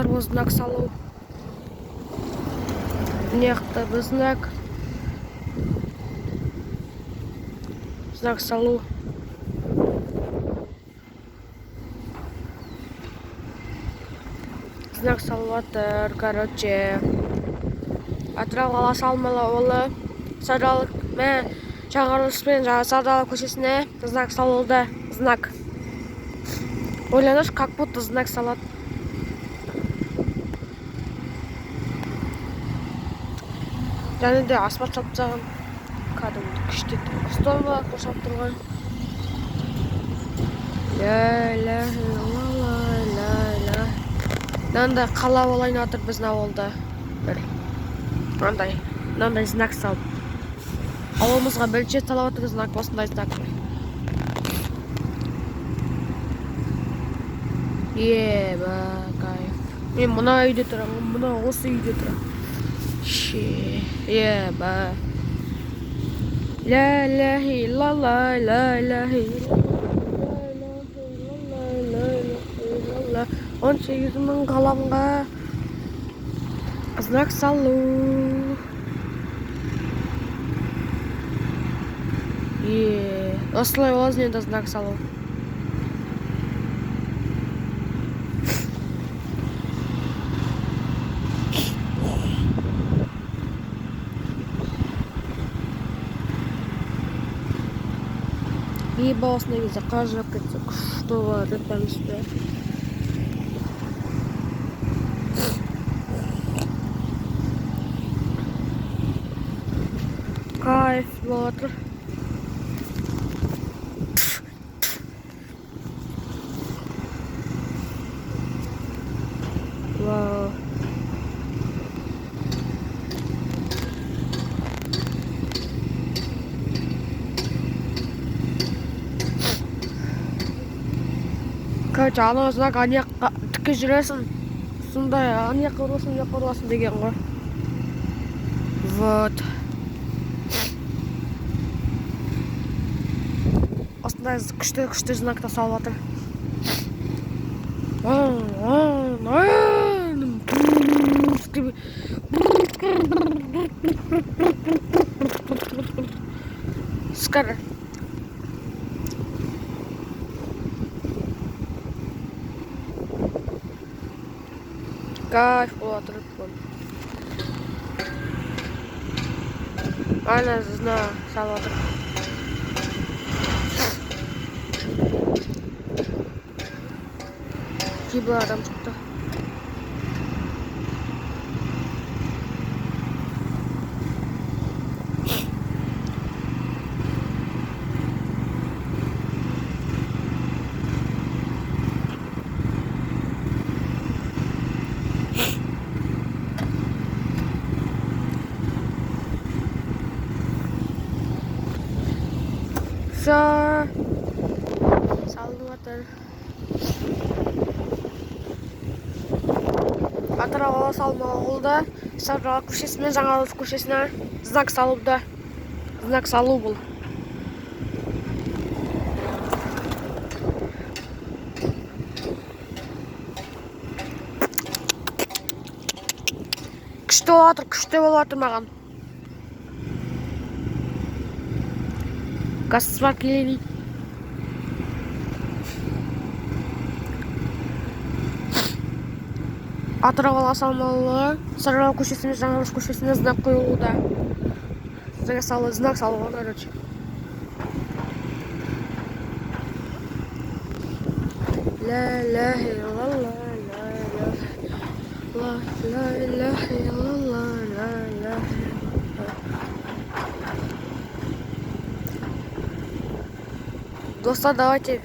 достар, бұл знак салу. Неқті біз знак салу. Знак салуатыр, короче. Атырау қаласы Алмалы ауылы Садалы Жаңғырылыспен Садалы көшесіне знак салуда. Знак. Ойланыш, как будто знак салат. Және де асфальт жапсаған. Кәдімгі күшті столға қосап тұрған. Мынандай қала болайын атыр біздің ауылда. Мынандай знак салып. Ауылымызға бірінші салып атыр знак, осындай знак. Кайф. Мен мына үйде тұрамын, мына осы үйде тұрамын. Ла 18 мың қаламға знак салу. Осылай олазын енді знак салу. Ебалысына кезде қажырап кетсе, күшті бар, реттемізді. Кайф болатыр. Вау. Короче, ана знак анияққа тіке жүресің. Сондай анияққа ұрасың деген ғой. Вот. Осындай күшті знакта салып жатыр. Скажи. Кайф болатыр. Ана знак салып жатыр. Кейбір адам шықты. Салып жатыр. Атырау қаласы Алмалы ауылда Садалы көшесімен Жаңғырылыс көшесіне знак салуда. Знак салу бұл. Күшті болатыр маған. Газ-свар келемей. Атырау қаласы Алмалы Садалы көшесімен Жаңғырылыс көшесіне знак қойылуда. Знак салуға, короче. Достар, давайте